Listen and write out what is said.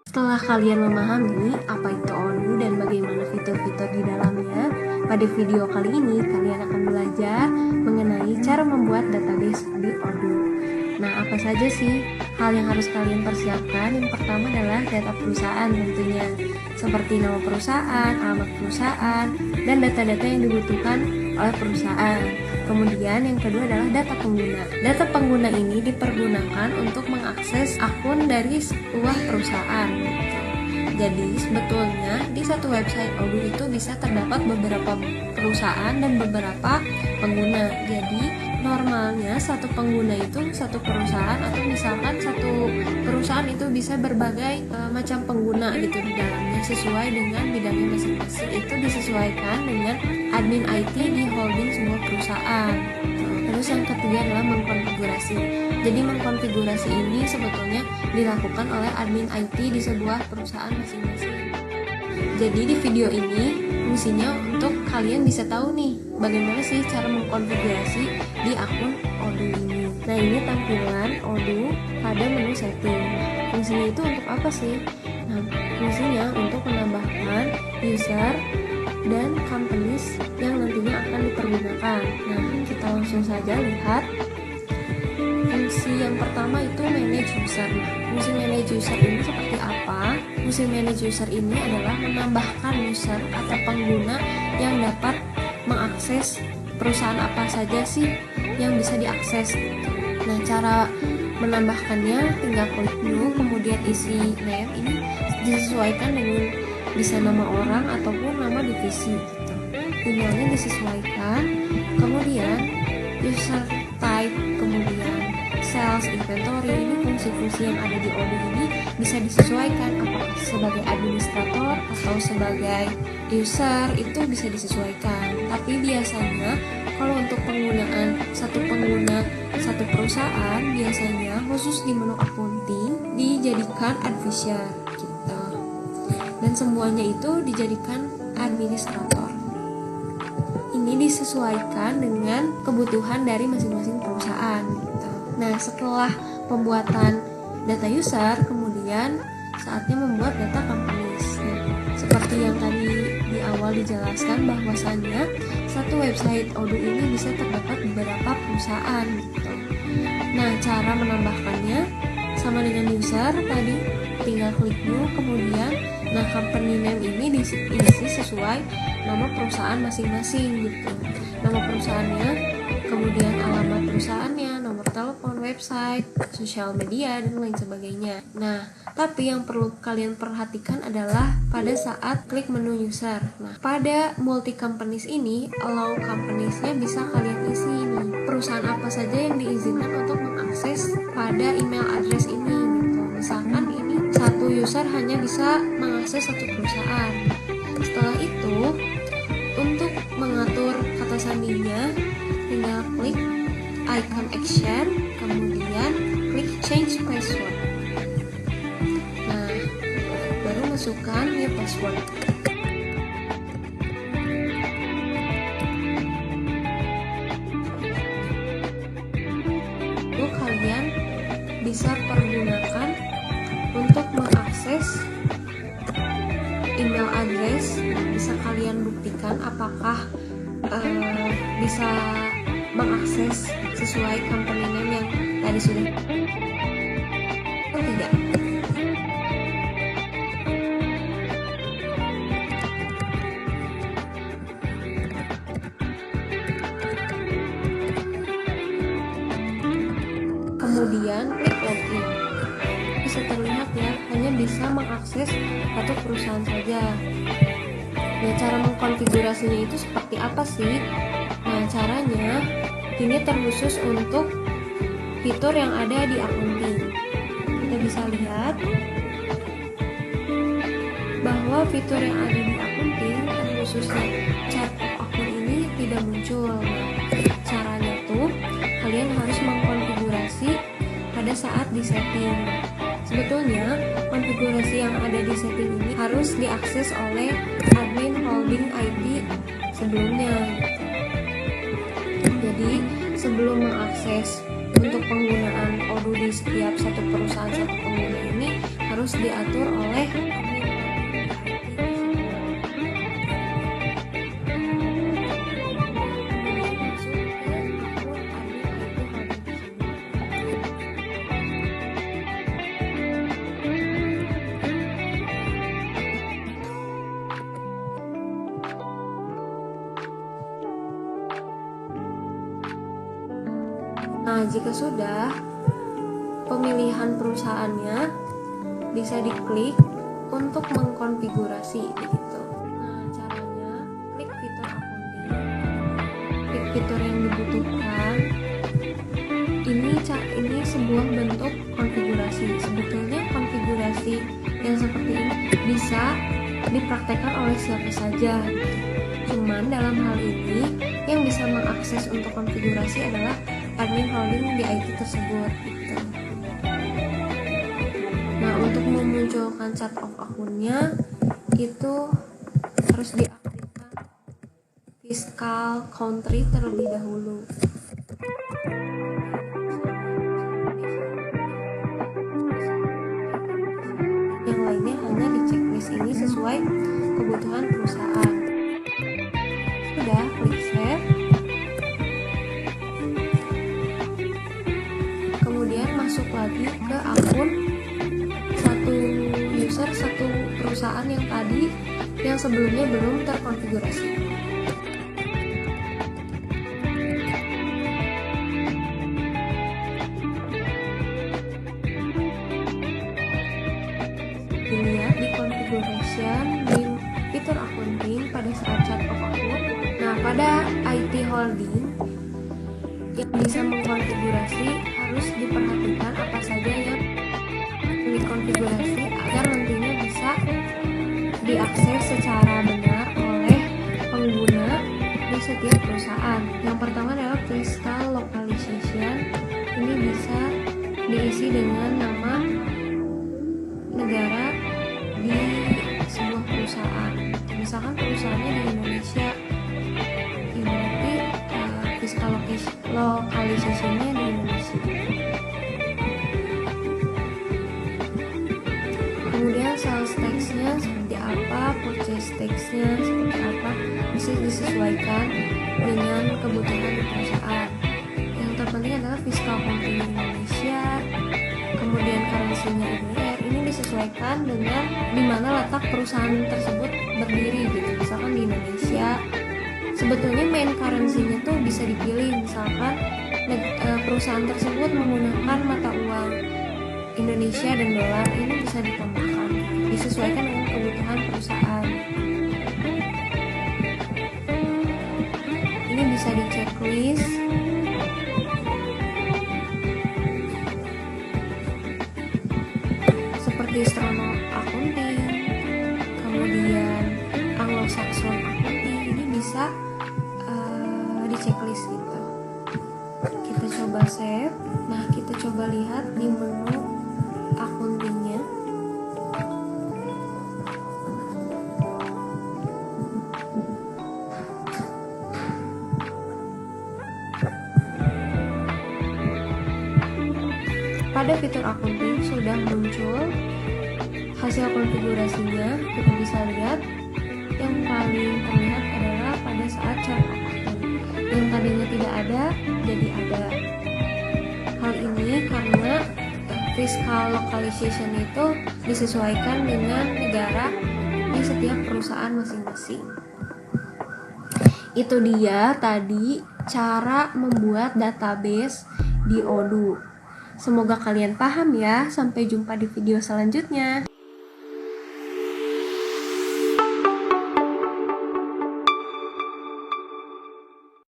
Setelah kalian memahami apa itu Odoo dan bagaimana fitur-fitur di dalamnya, pada video kali ini kalian akan belajar mengenai cara membuat database di Odoo. Nah, apa saja sih hal yang harus kalian persiapkan? Yang pertama adalah data perusahaan tentunya, seperti nama perusahaan, alamat perusahaan, dan data-data yang dibutuhkan oleh perusahaan. Kemudian yang kedua adalah data pengguna. Data pengguna ini dipergunakan untuk mengakses akun dari sebuah perusahaan. Jadi sebetulnya di satu website Odoo itu bisa terdapat beberapa perusahaan dan beberapa pengguna. Jadi normalnya satu pengguna itu satu perusahaan, atau misalkan satu perusahaan itu bisa berbagai macam pengguna gitu di dalamnya sesuai dengan bidangnya masing-masing. Itu disesuaikan dengan admin IT di holding sebuah perusahaan. Terus yang ketiga adalah mengkonfigurasi. Jadi mengkonfigurasi ini sebetulnya dilakukan oleh admin IT di sebuah perusahaan masing-masing. Jadi di video ini fungsinya untuk kalian bisa tahu nih bagaimana sih cara mengkonfigurasi di akun Odoo ini. Nah, ini tampilan Odoo pada menu setting. Fungsinya itu untuk apa sih? Nah, fungsinya untuk menambahkan user dan companies yang nantinya akan dipergunakan. Nah, kita langsung saja lihat. Fungsi yang pertama itu manage user. Fungsi manage user ini seperti apa? Fungsi manage user ini adalah menambahkan user atau pengguna yang dapat mengakses perusahaan apa saja sih yang bisa diakses. Nah, cara menambahkannya tinggal klik new, kemudian isi name ini disesuaikan dengan bisa nama orang ataupun nama divisi gitu. Emailnya disesuaikan, kemudian user type, kemudian sales, inventory, ini fungsi-fungsi yang ada di Odoo ini bisa disesuaikan apakah sebagai administrator atau sebagai user, itu bisa disesuaikan. Tapi biasanya kalau untuk penggunaan satu pengguna satu perusahaan, biasanya khusus di menu accounting dijadikan advisor gitu. Dan semuanya itu dijadikan administrator. Ini disesuaikan dengan kebutuhan dari masing-masing perusahaan gitu. Nah, setelah pembuatan data user, kemudian saatnya membuat data companies. Nah, seperti yang tadi di awal dijelaskan bahwasannya satu website Odoo ini bisa terdapat beberapa perusahaan gitu. Nah, cara menambahkannya sama dengan user tadi, tinggal klik new, kemudian company name ini diisi sesuai nama perusahaan masing-masing gitu. Nama perusahaannya, kemudian alamat perusahaannya, nomor telepon, website, sosial media, dan lain sebagainya. Nah, tapi yang perlu kalian perhatikan adalah pada saat klik menu user. Nah, pada multi companies ini, allow companies-nya bisa kalian isi nih. Perusahaan apa saja yang diizinkan untuk mengakses pada email address ini gitu. Misalkan ini satu user hanya bisa mengakses satu perusahaan. Setelah itu, untuk mengatur kata sandinya, tinggal klik icon action, kemudian klik change password. Nah, baru masukkan new password. Lalu kalian bisa pergunakan untuk mengakses email address. Bisa kalian buktikan apakah bisa mengakses sesuai company name yang tadi sudah atau tidak. Kemudian klik login. Bisa terlihat ya, hanya bisa mengakses satu perusahaan saja. Nah, cara mengkonfigurasinya itu seperti apa sih? Nah, caranya ini terkhusus untuk fitur yang ada di accounting. Kita bisa lihat bahwa fitur yang ada di accounting, khususnya chart of account ini tidak muncul. Nah, caranya tuh kalian harus mengkonfigurasi pada saat di setting. Sebetulnya konfigurasi yang ada di setting ini harus diakses oleh admin holding IT sebelumnya. Jadi sebelum mengakses untuk penggunaan Odoo di setiap satu perusahaan satu pengguna ini, harus diatur oleh Nah, jika sudah, pemilihan perusahaannya bisa diklik untuk mengkonfigurasi begitu. Nah, caranya klik fitur accounting, klik fitur yang dibutuhkan. Ini sebuah bentuk konfigurasi. Sebetulnya konfigurasi yang seperti ini bisa dipraktekkan oleh siapa saja. Cuman dalam hal ini yang bisa mengakses untuk konfigurasi adalah admin holding di IT tersebut gitu. Nah, untuk memunculkan chart of akunnya itu harus diaktifkan fiscal country terlebih dahulu. Yang lainnya hanya di checklist ini sesuai kebutuhan perusahaan. Sudah, klik save. Kemudian masuk lagi ke akun satu user satu perusahaan yang tadi yang sebelumnya belum terkonfigurasi. Dilihat di configuration di fitur accounting pada saat chart of account. Nah, pada IT holding yang bisa mengkonfigurasi harus diperhatikan apa saja yang dikonfigurasi agar nantinya bisa diakses secara benar oleh pengguna di setiap perusahaan. Yang pertama adalah fiscal localization. Ini bisa diisi dengan nama negara di sebuah perusahaan. Misalkan perusahaannya di Indonesia, berarti fiscal localization-nya di Indonesia. Kemudian sales tax-nya seperti apa, purchase tax-nya seperti apa, bisa disesuaikan dengan kebutuhan di perusahaan. Yang terpenting adalah fiscal country Indonesia, kemudian currency-nya IDR. Ini disesuaikan dengan di mana letak perusahaan tersebut berdiri gitu. Misalkan di Indonesia, sebetulnya main currency-nya tuh bisa dipilih, misalkan perusahaan tersebut menggunakan mata uang Indonesia dan dolar, ini bisa ditambahkan, disesuaikan dengan kebutuhan perusahaan. Ini bisa di checklist. Seperti Strono Accounting, kemudian Anglo-Saxon Accounting, ini bisa di checklist gitu. Kita coba save. Nah, kita coba lihat di menu accounting-nya. Pada fitur accounting sudah muncul hasil konfigurasinya. Kita bisa lihat yang paling terlihat adalah pada saat chart of account. Yang tadinya tidak ada jadi ada. Hal ini karena fiscal localization itu disesuaikan dengan negara di setiap perusahaan masing-masing. Itu dia tadi cara membuat database di Odoo. Semoga kalian paham ya. Sampai jumpa di video selanjutnya.